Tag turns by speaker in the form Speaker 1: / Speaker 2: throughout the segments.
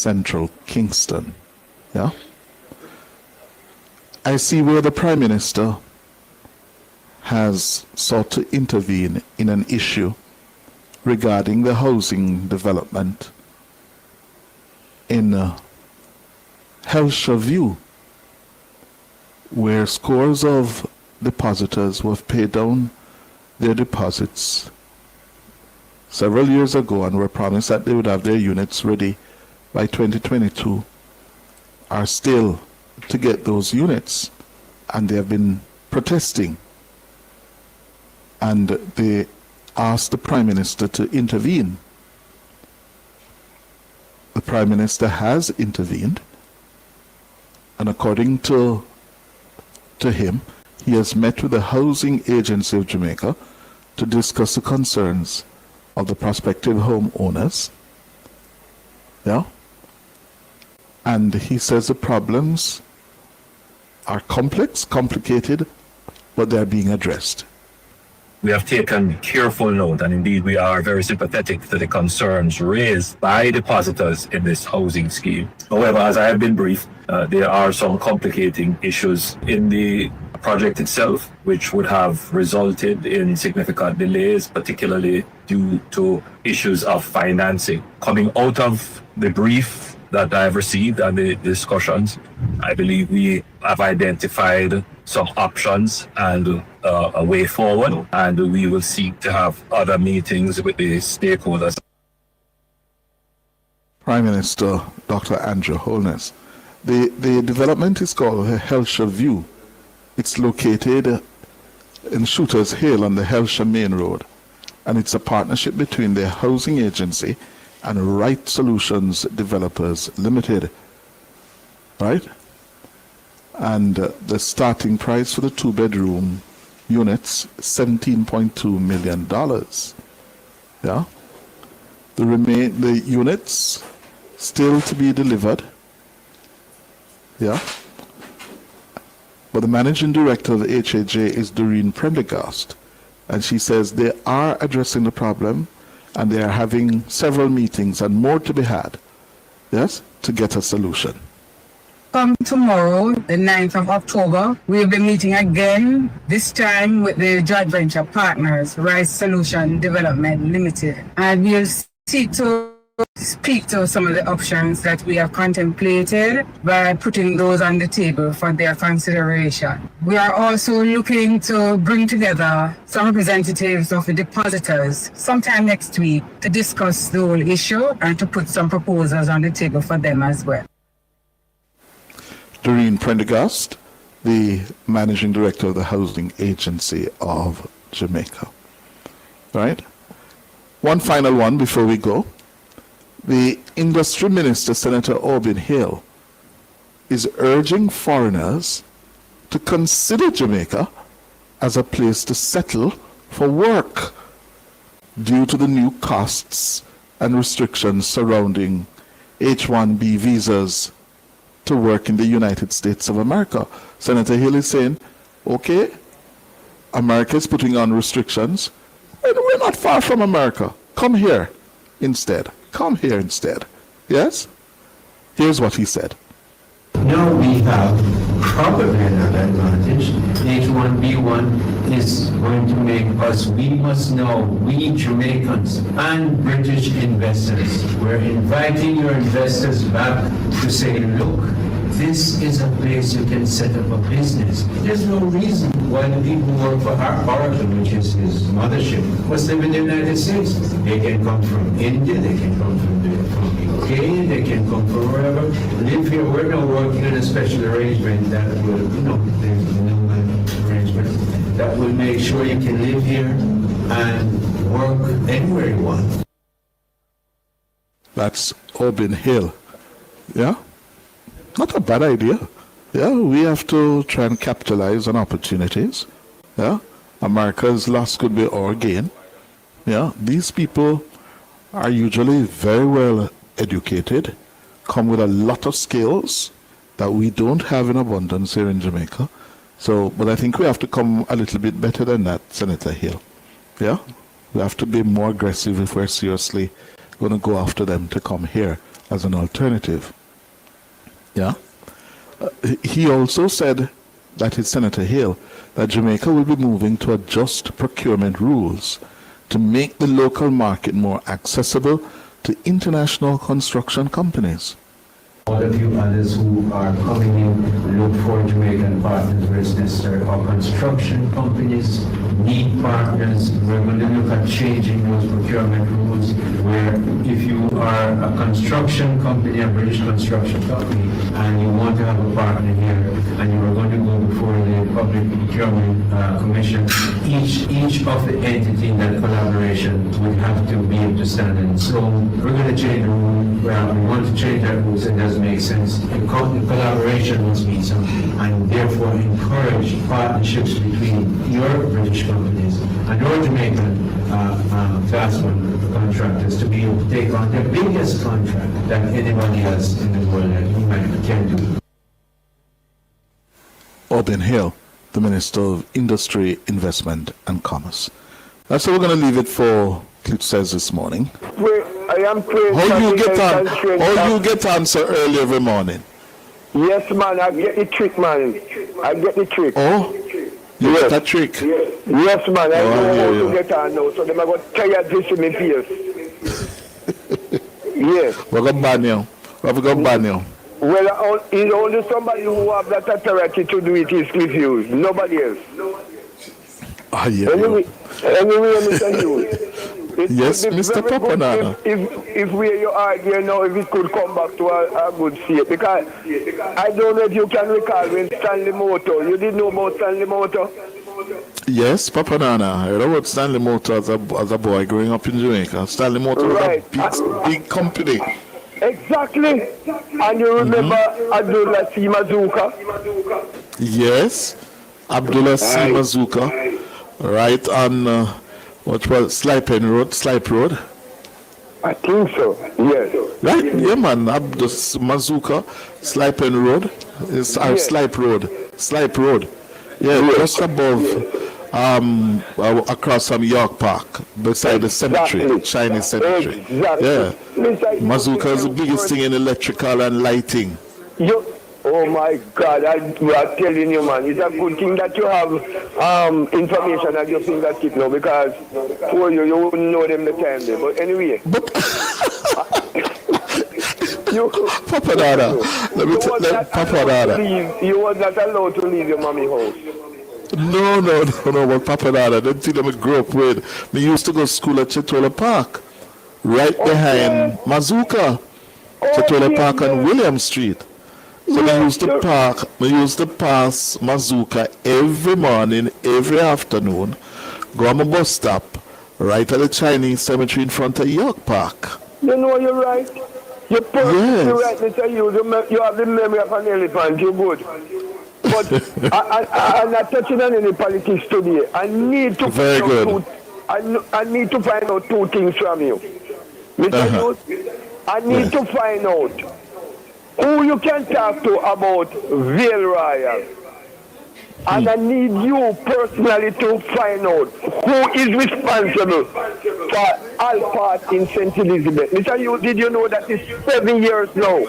Speaker 1: central Kingston. Yeah? I see where the Prime Minister has sought to intervene in an issue regarding the housing development in Hellshire View, where scores of depositors who have paid down their deposits several years ago and were promised that they would have their units ready by 2022 are still to get those units, and they have been protesting, and they asked the Prime Minister to intervene. The Prime Minister has intervened, and according to him, he has met with the Housing Agency of Jamaica to discuss the concerns of the prospective homeowners. Yeah? And he says the problems are complex, complicated, but they're being addressed.
Speaker 2: We have taken careful note, and indeed we are very sympathetic to the concerns raised by depositors in this housing scheme. However, as I have been briefed, there are some complicating issues in the project itself, which would have resulted in significant delays, particularly due to issues of financing. Coming out of the brief that I have received and the discussions, I believe we have identified some options and a way forward, and we will seek to have other meetings with the stakeholders.
Speaker 1: Prime Minister Dr. Andrew Holness. The development is called Hellshire View. It's located in Shooters Hill on the Hellshire Main Road, and it's a partnership between the Housing Agency and Right Solutions Developers Limited, right? And the starting price for the two-bedroom units, $17.2 million. Yeah, the units still to be delivered. Yeah, but the managing director of the HAJ is Doreen Prendergast, and she says they are addressing the problem, and they are having several meetings and more to be had, yes, to get a solution.
Speaker 3: Tomorrow, the 9th of October, we'll be meeting again, this time with the joint venture partners, Rice Solution Development Limited. And we'll seek to speak to some of the options that we have contemplated by putting those on the table for their consideration. We are also looking to bring together some representatives of the depositors sometime next week to discuss the whole issue and to put some proposals on the table for them as well.
Speaker 1: Doreen Prendergast, the Managing Director of the Housing Agency of Jamaica. Right? One final one before we go. The Industry Minister, Senator Aubin Hill, is urging foreigners to consider Jamaica as a place to settle for work due to the new costs and restrictions surrounding H-1B visas to work in the United States of America. Senator Hill is saying, okay, America is putting on restrictions, and we're not far from America. Come here instead. Come here instead. Yes? Here's what he said.
Speaker 4: Now we have probably an advantage. H1B1 is going to make us, we must know, we Jamaicans and British investors, we're inviting your investors back to say, look, this is a place you can set up a business. There's no reason why the people who work for Oracle, which is his mothership, must live in the United States. They can come from India, they can come from UK, they can come from wherever. Live here. We're now working on a special arrangement that will, there's no arrangement that will make sure you can live here and work anywhere you want.
Speaker 1: That's Aubin Hill. Yeah? Not a bad idea. Yeah, we have to try and capitalize on opportunities. Yeah, America's loss could be our gain. Yeah, these people are usually very well educated, come with a lot of skills that we don't have in abundance here in Jamaica. So, but I think we have to come a little bit better than that, Senator Hill. Yeah, we have to be more aggressive if we're seriously going to go after them to come here. as an alternative. Yeah. He also said, that is Senator Hill, that Jamaica will be moving to adjust procurement rules to make the local market more accessible to international construction companies.
Speaker 4: All of you others who are coming in, look for Jamaican partners where it's necessary. Our construction companies need partners. We're going to look at changing those procurement rules where if you are a construction company, a British construction company, and you want to have a partner here, and you are going to go before the Public Procurement Commission, each of the entity in that collaboration would have to be able to stand in. So we're going to change the rule. Well, we want to change that rule so it doesn't make sense. The collaboration must be something, and therefore encourage partnerships between your British companies and your Jamaican Class 1 contractors to be able to take on the biggest contract that anybody else in the world that you can do.
Speaker 1: Oben Hill, the Minister of Industry, Investment and Commerce. That's how we're going to leave it for Cliff Says this morning.
Speaker 5: I am praying.
Speaker 1: How you get on so early every morning?
Speaker 5: Yes, man, I get the trick, man. I get the trick.
Speaker 1: Oh? You get that trick?
Speaker 5: Yes, man, I know how to get on now, so them are going to tell you this in my face. Yes.
Speaker 1: We're going to ban you. We're going to ban you.
Speaker 5: Well, it's only somebody who have that authority to do it is Cliff Hughes. Nobody else.
Speaker 1: Ah, yeah.
Speaker 5: Anyway, Mr. Hughes.
Speaker 1: Yes, Mr. Papanana.
Speaker 5: If we argue now, if it could come back to a good state, because I don't know if you can recall when Stanley Motor, you didn't know about Stanley Motor?
Speaker 1: Yes, Papanana. I heard about Stanley Motor as a boy growing up in Jamaica. Stanley Motor was a big company.
Speaker 5: Exactly. And you remember Abdullah C. Mazuka?
Speaker 1: Yes, Abdullah C. Mazuka. Right on... what was Slipe Road?
Speaker 5: I think so, yes.
Speaker 1: Right? Yeah, man. Mazuka, Slipe Road. It's our Slipe Road. Yeah, just above, across from York Park, beside the cemetery, Chinese cemetery.
Speaker 5: Exactly.
Speaker 1: Yeah. Mazuka is the biggest thing in electrical and lighting.
Speaker 5: Oh my God, I'm telling you, man, it's a good thing that you have information at your fingertip now, because for you wouldn't know them the time there. But anyway.
Speaker 1: Papanada,
Speaker 5: you was not allowed to leave your mommy house.
Speaker 1: No, but Papanada, the thing that I grew up with, we used to go to school at Chetola Park, right behind Mazuka, Chetola Park on William Street. So we used to pass Mazuka every morning, every afternoon, go on a bus stop, right at the Chinese cemetery in front of York Park.
Speaker 5: You know you're right. You're perfectly right, Mr. Hughes. You have the memory of an elephant, you're good. But I'm not touching on any politics today. I need to find out two things from you. Mr. Hughes, I need to find out who you can talk to about Vale Royal. And I need you personally to find out who is responsible for Alpart in St. Elizabeth. Mr. Hughes, did you know that it's 7 years now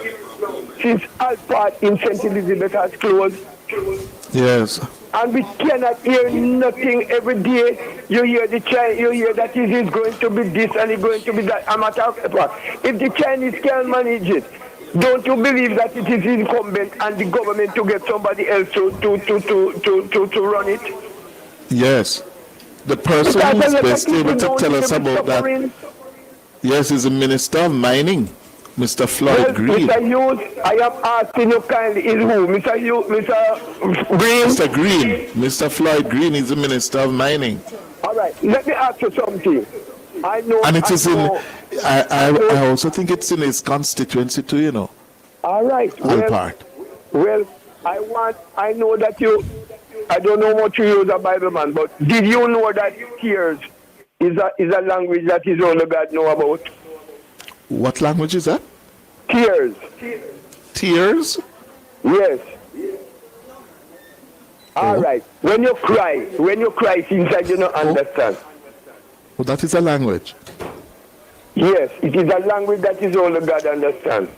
Speaker 5: since Alpart in St. Elizabeth has closed?
Speaker 1: Yes.
Speaker 5: And we cannot hear nothing every day. You hear you hear that it is going to be this and it's going to be that. I'm not talking about. If the Chinese can manage it, don't you believe that it is incumbent on the government to get somebody else to run it?
Speaker 1: Yes. The person who's best able to tell us about that, yes, is the Minister of Mining, Mr. Floyd Green.
Speaker 5: Mr. Hughes, I am asking you kindly, is who? Mr. Hughes, Mr. Green?
Speaker 1: Mr. Green. Mr. Floyd Green is the Minister of Mining.
Speaker 5: All right, let me ask you something. I know.
Speaker 1: And it is I also think it's in his constituency too, you know.
Speaker 5: All right. Well, I know that I don't know what you use a Bible man, but did you know that tears is a language that is only God know about?
Speaker 1: What language is that?
Speaker 5: Tears.
Speaker 1: Tears?
Speaker 5: Yes. All right. When you cry inside, you don't understand.
Speaker 1: Well, that is a language.
Speaker 5: Yes, it is a language that is only God understands.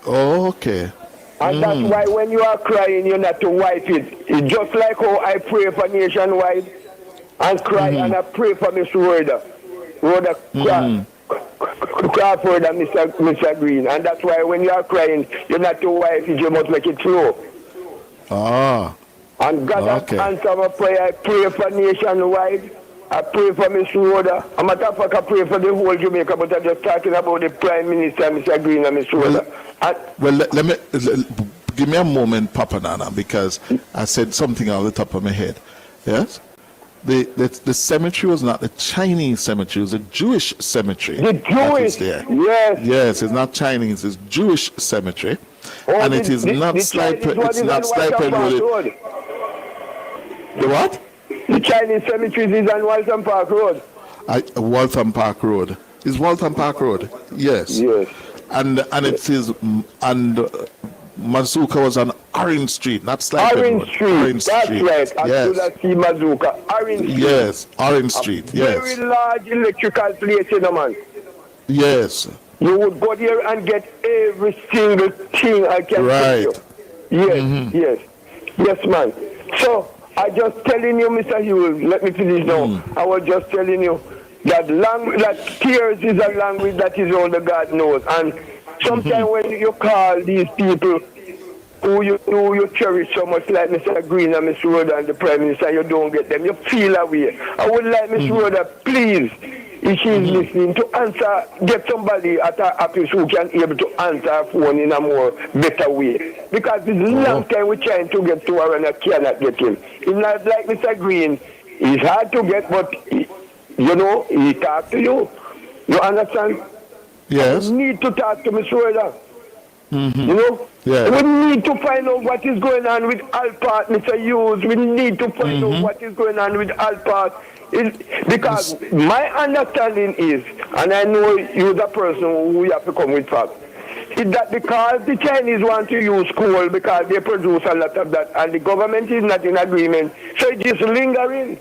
Speaker 1: Oh, okay.
Speaker 5: And that's why when you are crying, you're not to wipe it. It's just like how I pray for nationwide and cry and I pray for Miss Rhoda Crawford and Mr. Green. And that's why when you are crying, you're not to wipe it, you must make it flow.
Speaker 1: Ah.
Speaker 5: And God
Speaker 1: Okay.
Speaker 5: has answered my prayer. I pray for nationwide. I pray for Miss Rhoda. I'm a matter of fact, I pray for the whole Jamaica, but I'm just talking about the Prime Minister, Mr. Green and Miss Rhoda.
Speaker 1: Well, let me give me a moment, Papa Nana, because I said something off the top of my head. Yes? The cemetery was not the Chinese cemetery, it was a Jewish cemetery.
Speaker 5: The Jewish,
Speaker 1: there.
Speaker 5: yes.
Speaker 1: Yes, it's not Chinese, it's Jewish cemetery. And it is not sniper, it's not sniper loaded. The what?
Speaker 5: The Chinese cemetery is on Walton Park Road.
Speaker 1: Waltham Park Road. Is Waltham Park Road? Yes.
Speaker 5: Yes.
Speaker 1: And it is Mazuka was on Orange Street, not Sliper
Speaker 5: Orange
Speaker 1: Road.
Speaker 5: Street.
Speaker 1: Orange
Speaker 5: That's
Speaker 1: Street.
Speaker 5: right. As
Speaker 1: Yes.
Speaker 5: soon as see Mazuka. Orange Street.
Speaker 1: Yes, Orange Street. Yes.
Speaker 5: Very large electrical place, you know, man.
Speaker 1: Yes.
Speaker 5: You would go there and get every single thing I can
Speaker 1: Right.
Speaker 5: tell you. Yes, yes, man. So I just telling you, Mr. Hughes, let me finish now. I was just telling you that tears is a language that is all the God knows. And sometimes when you call these people who you cherish so much, like Mr. Green and Miss Rhoda and the Prime Minister, you don't get them, you feel away. I would like Miss Rhoda, please, if she's listening, to answer, get somebody at her office who can be able to answer her phone in a more better way. Because it's a long time we're trying to get to her and I cannot get him. It's not like Mr. Green. It's hard to get, but he talk to you. You understand?
Speaker 1: Yes.
Speaker 5: We need to talk to Miss Rhoda. You know?
Speaker 1: Yeah.
Speaker 5: We need to find out what is going on with Alpart, Mr. Hughes. We need to find out what is going on with Alpart. Because my understanding is, and I know you're the person who have to come with facts, is that because the Chinese want to use coal because they produce a lot of that and the government is not in agreement, so it is lingering.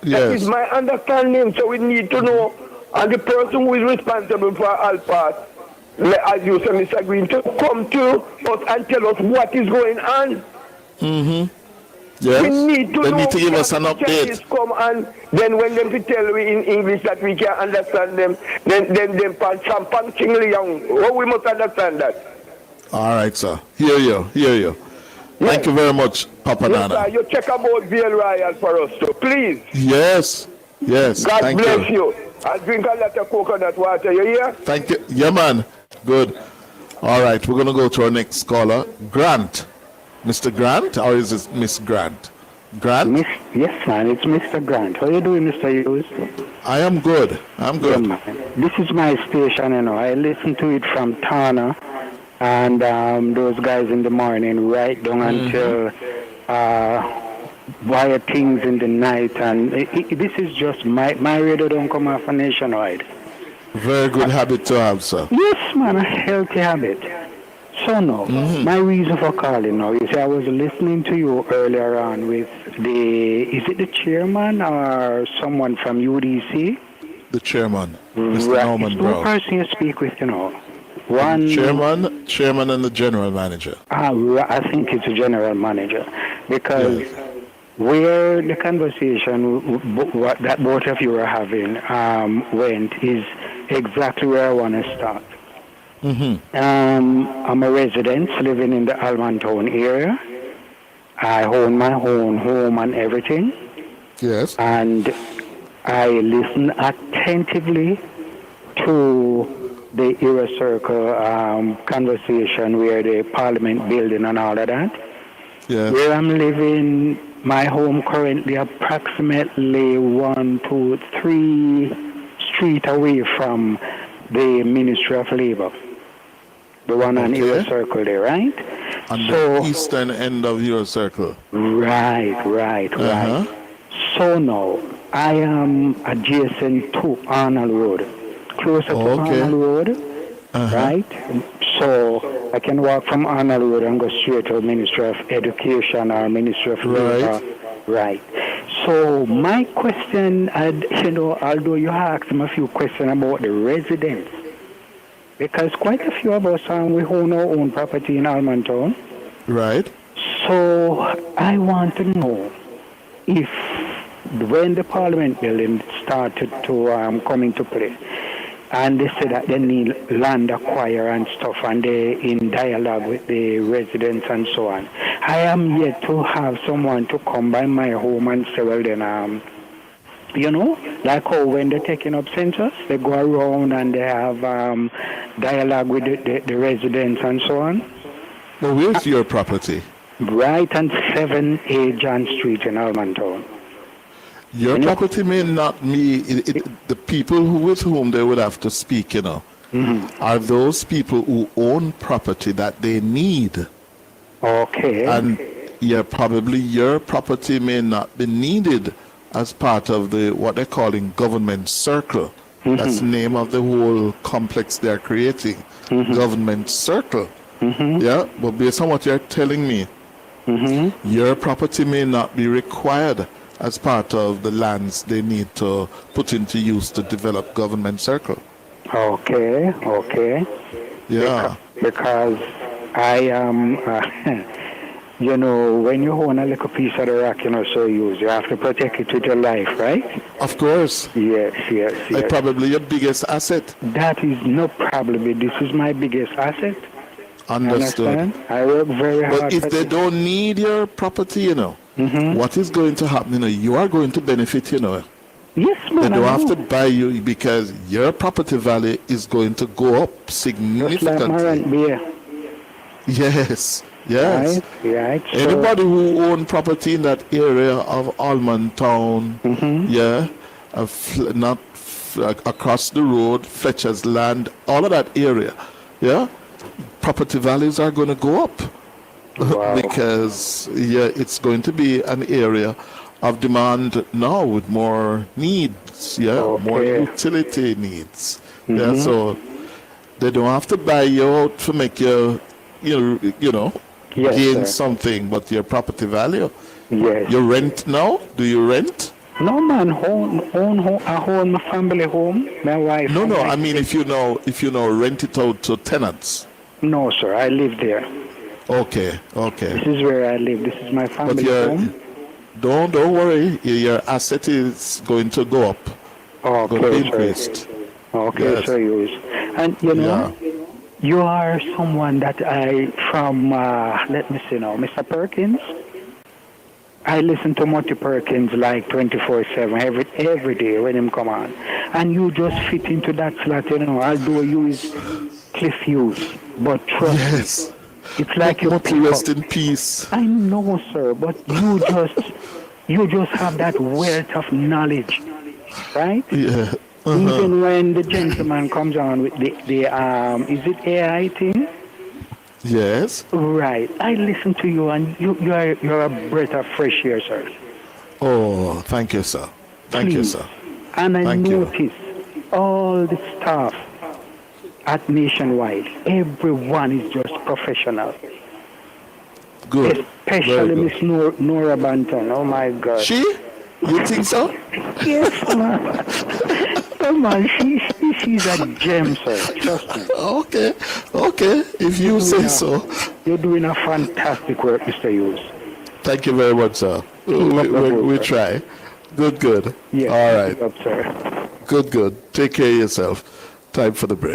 Speaker 5: That is my understanding. So we need to know, and the person who is responsible for Alpart, as you say, Mr. Green, to come to us and tell us what is going on.
Speaker 1: Yes.
Speaker 5: We need to
Speaker 1: they
Speaker 5: know
Speaker 1: need to give us an
Speaker 5: Chinese
Speaker 1: update.
Speaker 5: come and then when them tell we in English that we can understand them, then we must understand that.
Speaker 1: All right, sir. Hear you.
Speaker 5: Yes.
Speaker 1: Thank you very much, Papa
Speaker 5: Yes,
Speaker 1: Nana.
Speaker 5: sir, you check about Vale Royal for us, so please.
Speaker 1: Yes.
Speaker 5: God
Speaker 1: Thank
Speaker 5: bless
Speaker 1: you.
Speaker 5: you. I drink a lot of coconut water, you hear?
Speaker 1: Thank you. Yeah, man. Good. All right, we're going to go to our next caller, Grant. Mr. Grant, or is it Miss Grant? Grant?
Speaker 6: Yes, man, it's Mr. Grant. How you doing, Mr. Hughes?
Speaker 1: I am good. I'm good.
Speaker 6: Yeah, man. This is my station, you know. I listen to it from Tana and those guys in the morning right down until wire things in the night. And this is just my radio don't come off a nationwide.
Speaker 1: Very good habit to have, sir.
Speaker 6: Yes, man, a healthy habit. So no, my reason for calling now is I was listening to you earlier on with is it the chairman or someone from UDC?
Speaker 1: The chairman, Mr.
Speaker 6: Right.
Speaker 1: Norman
Speaker 6: It's
Speaker 1: Brown.
Speaker 6: two person you speak with, you know. One
Speaker 1: Chairman and the general manager.
Speaker 6: I think it's a general manager because where the conversation that both of you are having went is exactly where I want to start. I'm a resident living in the Almantown area. I own my own home and everything.
Speaker 1: Yes.
Speaker 6: And I listen attentively to the Era Circle conversation where the Parliament building and all of that.
Speaker 1: Yes.
Speaker 6: Where I'm living, my home currently approximately 1, 2, 3 streets away from the Ministry of Labour. The one on Era Circle there, right?
Speaker 1: On the eastern end of your circle.
Speaker 6: Right. So now, I am adjacent to Arnold Road. Closer to Arnold Road, right? So I can walk from Arnold Road and go straight to Ministry of Education or Ministry of Labor. Right. So my question, although you asked him a few questions about the residents, because quite a few of us we own our own property in Almond Town.
Speaker 1: Right.
Speaker 6: So I want to know if when the Parliament building started to come into play, and they said that they need land acquire and stuff, and they in dialogue with the residents and so on. I am yet to have someone to come by my home and say, well then, like how when they're taking up census, they go around and they have dialogue with the residents and so on.
Speaker 1: Well, where's your property?
Speaker 6: Right on 7A John Street in Almond Town.
Speaker 1: Your property may not be, the people with whom they would have to speak, are those people who own property that they need.
Speaker 6: Okay.
Speaker 1: And probably your property may not be needed as part of what they're calling government circle. That's the name of the whole complex they're creating. Government circle. Yeah, but based on what you're telling me, your property may not be required as part of the lands they need to put into use to develop government circle.
Speaker 6: Okay.
Speaker 1: Yeah.
Speaker 6: Because I am, when you own a little piece of the rock, so you have to protect it with your life, right?
Speaker 1: Of course.
Speaker 6: Yes.
Speaker 1: Like probably your biggest asset.
Speaker 6: That is no problem. This is my biggest asset.
Speaker 1: Understood.
Speaker 6: Understand? I work very hard.
Speaker 1: But if they don't need your property, what is going to happen? You are going to benefit,
Speaker 6: Yes, man.
Speaker 1: They don't have to buy you because your property value is going to go up significantly. Yes.
Speaker 6: Right.
Speaker 1: Anybody who own property in that area of Almond Town, across the road, Fletcher's Land, all of that area, property values are going to go up.
Speaker 6: Wow.
Speaker 1: Because it's going to be an area of demand now with more needs, more utility needs. So they don't have to buy you out to make you gain something, but your property value.
Speaker 6: Yes.
Speaker 1: You rent now? Do you rent?
Speaker 6: No, man. I own my family home, my wife.
Speaker 1: No. I mean, if you know, rent it out to tenants.
Speaker 6: No, sir. I live there.
Speaker 1: Okay.
Speaker 6: This is where I live. This is my family home.
Speaker 1: Don't worry. Your asset is going to go up.
Speaker 6: Okay,
Speaker 1: going to be increased.
Speaker 6: Okay,
Speaker 1: yes.
Speaker 6: so and you are someone that from let me see now, Mr. Perkins. I listen to Monty Perkins like 24/7 every day when him come on, and you just fit into that slot. Although you is Cliff Hughes, but trust me. It's like you
Speaker 1: rest in peace.
Speaker 6: I know, sir, but you just have that wealth of knowledge, right?
Speaker 1: Yeah.
Speaker 6: Even when the gentleman comes on with the is it AI thing?
Speaker 1: Yes.
Speaker 6: Right. I listen to you, and you're a breath of fresh air, sir.
Speaker 1: Oh, thank you, sir. Thank you, sir.
Speaker 6: And I notice all the staff at Nationwide, everyone is just professional.
Speaker 1: Good.
Speaker 6: Especially Miss Nora Banton. Oh my God.
Speaker 1: She? You think so?
Speaker 6: Yes, man. Come on, she's a gem, sir. Trust me.
Speaker 1: Okay. If you say so.
Speaker 6: You're doing a fantastic work, Mr. Hughes.
Speaker 1: Thank you very much, sir. We try. Good.
Speaker 6: Yes.
Speaker 1: All right.
Speaker 6: Up, sir.
Speaker 1: Good. Take care of yourself. Time for the break.